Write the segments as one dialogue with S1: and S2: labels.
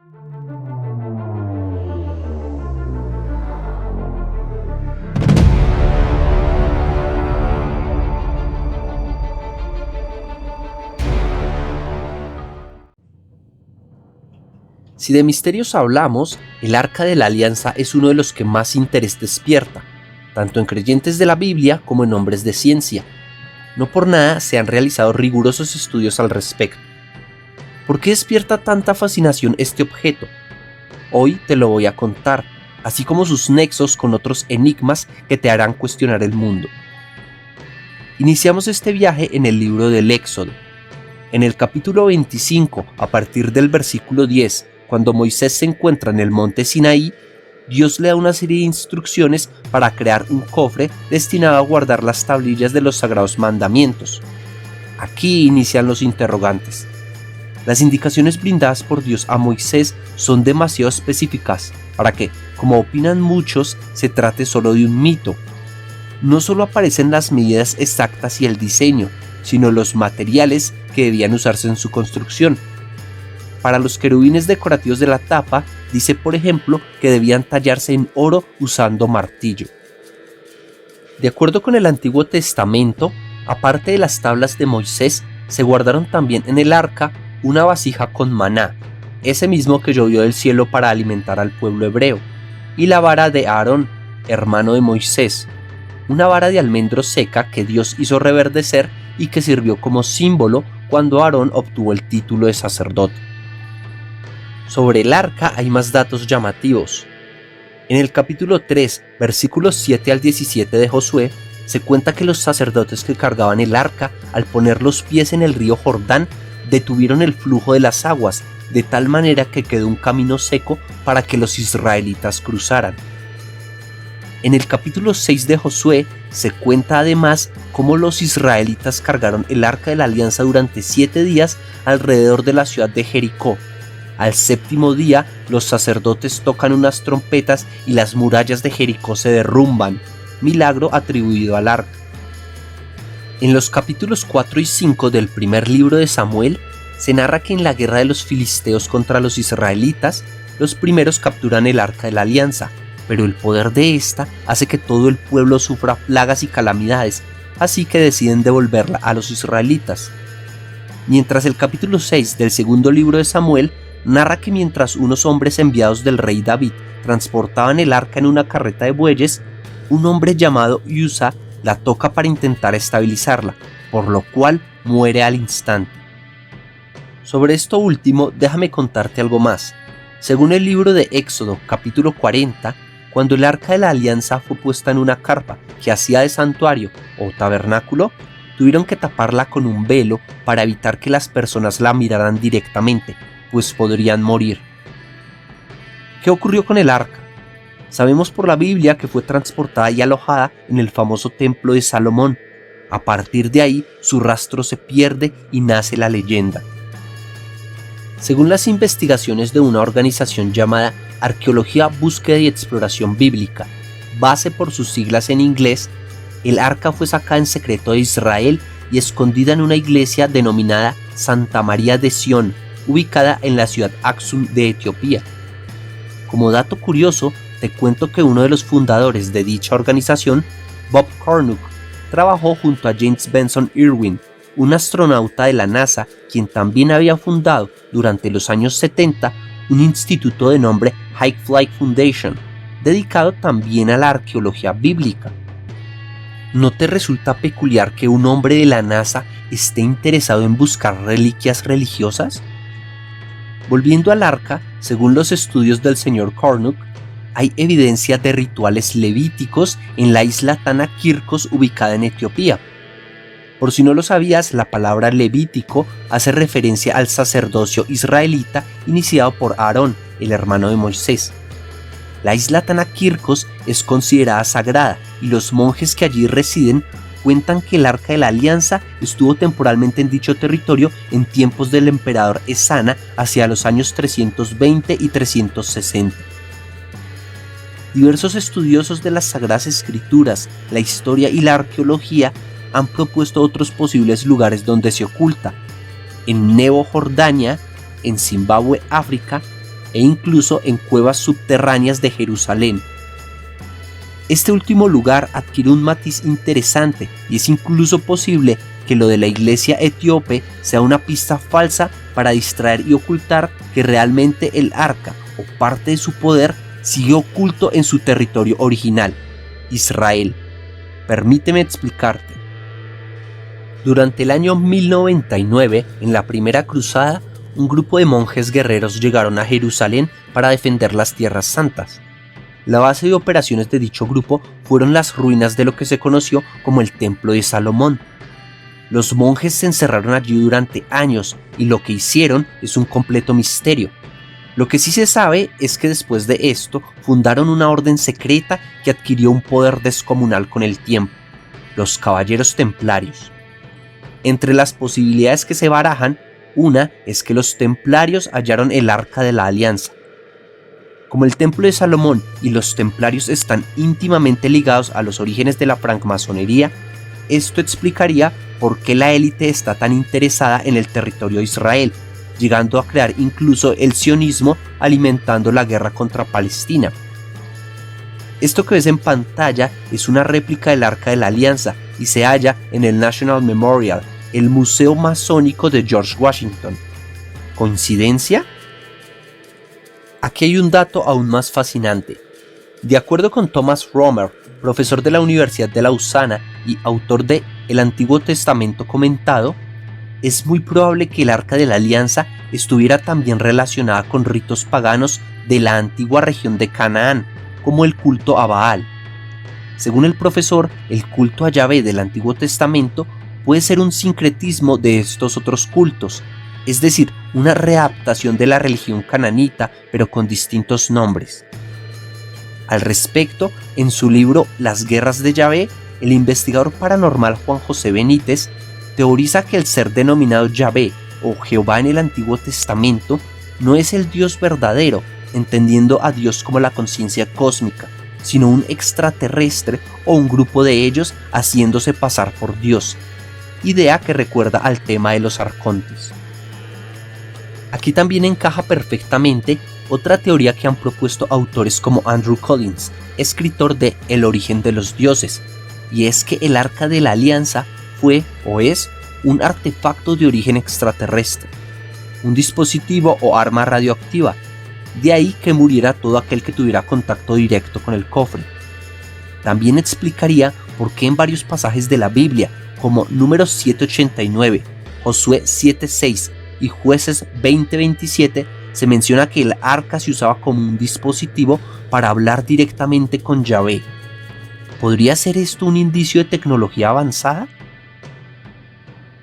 S1: Si de misterios hablamos, el Arca de la Alianza es uno de los que más interés despierta, tanto en creyentes de la Biblia como en hombres de ciencia. No por nada se han realizado rigurosos estudios al respecto. ¿Por qué despierta tanta fascinación este objeto? Hoy te lo voy a contar, así como sus nexos con otros enigmas que te harán cuestionar el mundo. Iniciamos este viaje en el libro del Éxodo. En el capítulo 25, a partir del versículo 10, cuando Moisés se encuentra en el monte Sinaí, Dios le da una serie de instrucciones para crear un cofre destinado a guardar las tablillas de los sagrados mandamientos. Aquí inician los interrogantes. Las indicaciones brindadas por Dios a Moisés son demasiado específicas para que, como opinan muchos, se trate solo de un mito. No solo aparecen las medidas exactas y el diseño, sino los materiales que debían usarse en su construcción. Para los querubines decorativos de la tapa, dice por ejemplo que debían tallarse en oro usando martillo. De acuerdo con el Antiguo Testamento, aparte de las tablas de Moisés, se guardaron también en el arca una vasija con maná, ese mismo que llovió del cielo para alimentar al pueblo hebreo, y la vara de Aarón, hermano de Moisés, una vara de almendro seca que Dios hizo reverdecer y que sirvió como símbolo cuando Aarón obtuvo el título de sacerdote. Sobre el arca hay más datos llamativos. En el capítulo 3, versículos 7 al 17 de Josué, se cuenta que los sacerdotes que cargaban el arca, al poner los pies en el río Jordán, detuvieron el flujo de las aguas, de tal manera que quedó un camino seco para que los israelitas cruzaran. En el capítulo 6 de Josué se cuenta además cómo los israelitas cargaron el arca de la alianza durante 7 días alrededor de la ciudad de Jericó. Al séptimo día, los sacerdotes tocan unas trompetas y las murallas de Jericó se derrumban, milagro atribuido al arca. En los capítulos 4 y 5 del primer libro de Samuel, se narra que en la guerra de los filisteos contra los israelitas, los primeros capturan el arca de la alianza, pero el poder de esta hace que todo el pueblo sufra plagas y calamidades, así que deciden devolverla a los israelitas. Mientras el capítulo 6 del segundo libro de Samuel narra que mientras unos hombres enviados del rey David transportaban el arca en una carreta de bueyes, un hombre llamado Usa la toca para intentar estabilizarla, por lo cual muere al instante. Sobre esto último, déjame contarte algo más. Según el libro de Éxodo, capítulo 40, cuando el arca de la alianza fue puesta en una carpa que hacía de santuario o tabernáculo, tuvieron que taparla con un velo para evitar que las personas la miraran directamente, pues podrían morir. ¿Qué ocurrió con el arca? Sabemos por la Biblia que fue transportada y alojada en el famoso templo de Salomón. A partir de ahí, su rastro se pierde y nace la leyenda. Según las investigaciones de una organización llamada Arqueología, Búsqueda y Exploración Bíblica, base por sus siglas en inglés, el arca fue sacada en secreto de Israel y escondida en una iglesia denominada Santa María de Sión, ubicada en la ciudad Aksum de Etiopía. Como dato curioso, te cuento que uno de los fundadores de dicha organización, Bob Cornuck, trabajó junto a James Benson Irwin, un astronauta de la NASA, quien también había fundado durante los años 70 un instituto de nombre High Flight Foundation, dedicado también a la arqueología bíblica. ¿No te resulta peculiar que un hombre de la NASA esté interesado en buscar reliquias religiosas? Volviendo al arca, según los estudios del señor Cornuck, hay evidencia de rituales levíticos en la isla Tana Kirkos ubicada en Etiopía. Por si no lo sabías, la palabra levítico hace referencia al sacerdocio israelita iniciado por Aarón, el hermano de Moisés. La isla Tana Kirkos es considerada sagrada y los monjes que allí residen cuentan que el Arca de la Alianza estuvo temporalmente en dicho territorio en tiempos del emperador Esana hacia los años 320 y 360. Diversos estudiosos de las Sagradas Escrituras, la historia y la arqueología han propuesto otros posibles lugares donde se oculta: en Nebo, Jordania, en Zimbabue, África, e incluso en cuevas subterráneas de Jerusalén. Este último lugar adquiere un matiz interesante y es incluso posible que lo de la iglesia etíope sea una pista falsa para distraer y ocultar que realmente el arca o parte de su poder sigue oculto en su territorio original, Israel. Permíteme explicarte. Durante el año 1099, en la primera cruzada, un grupo de monjes guerreros llegaron a Jerusalén para defender las tierras santas. La base de operaciones de dicho grupo fueron las ruinas de lo que se conoció como el Templo de Salomón. Los monjes se encerraron allí durante años y lo que hicieron es un completo misterio. Lo que sí se sabe es que después de esto fundaron una orden secreta que adquirió un poder descomunal con el tiempo, los Caballeros Templarios. Entre las posibilidades que se barajan, una es que los templarios hallaron el Arca de la Alianza. Como el Templo de Salomón y los templarios están íntimamente ligados a los orígenes de la francmasonería, esto explicaría por qué la élite está tan interesada en el territorio de Israel, llegando a crear incluso el sionismo alimentando la guerra contra Palestina. Esto que ves en pantalla es una réplica del Arca de la Alianza y se halla en el National Memorial, el museo masónico de George Washington. ¿Coincidencia? Aquí hay un dato aún más fascinante. De acuerdo con Thomas Romer, profesor de la Universidad de Lausana y autor de El Antiguo Testamento comentado, es muy probable que el Arca de la Alianza estuviera también relacionada con ritos paganos de la antigua región de Canaán, como el culto a Baal. Según el profesor, el culto a Yahvé del Antiguo Testamento puede ser un sincretismo de estos otros cultos, es decir, una readaptación de la religión cananita, pero con distintos nombres. Al respecto, en su libro Las Guerras de Yahvé, el investigador paranormal Juan José Benítez teoriza que el ser denominado Yahvé o Jehová en el Antiguo Testamento no es el Dios verdadero, entendiendo a Dios como la conciencia cósmica, sino un extraterrestre o un grupo de ellos haciéndose pasar por Dios, idea que recuerda al tema de los arcontes. Aquí también encaja perfectamente otra teoría que han propuesto autores como Andrew Collins, escritor de El origen de los dioses, y es que el Arca de la Alianza fue o es un artefacto de origen extraterrestre, un dispositivo o arma radioactiva, de ahí que muriera todo aquel que tuviera contacto directo con el cofre. También explicaría por qué en varios pasajes de la Biblia, como Números 7:89, Josué 7:6 y Jueces 20:27, se menciona que el arca se usaba como un dispositivo para hablar directamente con Yahvé. ¿Podría ser esto un indicio de tecnología avanzada?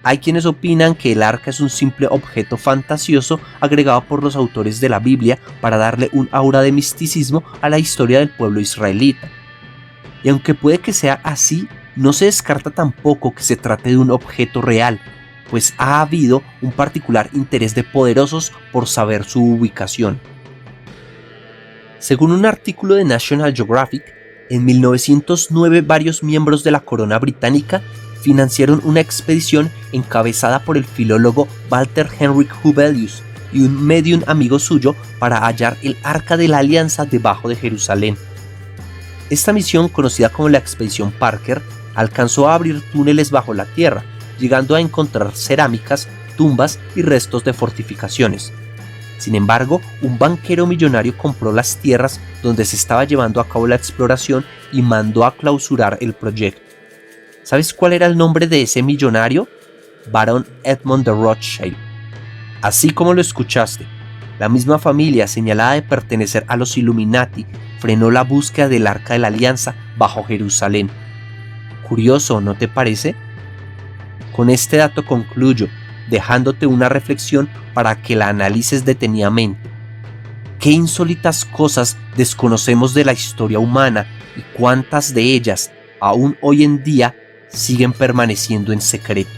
S1: Hay quienes opinan que el arca es un simple objeto fantasioso agregado por los autores de la Biblia para darle un aura de misticismo a la historia del pueblo israelita. Y aunque puede que sea así, no se descarta tampoco que se trate de un objeto real, pues ha habido un particular interés de poderosos por saber su ubicación. Según un artículo de National Geographic, en 1909 varios miembros de la corona británica financiaron una expedición encabezada por el filólogo Walter Henrik Huvelius y un médium amigo suyo para hallar el Arca de la Alianza debajo de Jerusalén. Esta misión, conocida como la Expedición Parker, alcanzó a abrir túneles bajo la tierra, llegando a encontrar cerámicas, tumbas y restos de fortificaciones. Sin embargo, un banquero millonario compró las tierras donde se estaba llevando a cabo la exploración y mandó a clausurar el proyecto. ¿Sabes cuál era el nombre de ese millonario? Barón Edmond de Rothschild. Así como lo escuchaste, la misma familia señalada de pertenecer a los Illuminati frenó la búsqueda del Arca de la Alianza bajo Jerusalén. Curioso, ¿no te parece? Con este dato concluyo, dejándote una reflexión para que la analices detenidamente. ¿Qué insólitas cosas desconocemos de la historia humana y cuántas de ellas, aún hoy en día, siguen permaneciendo en secreto?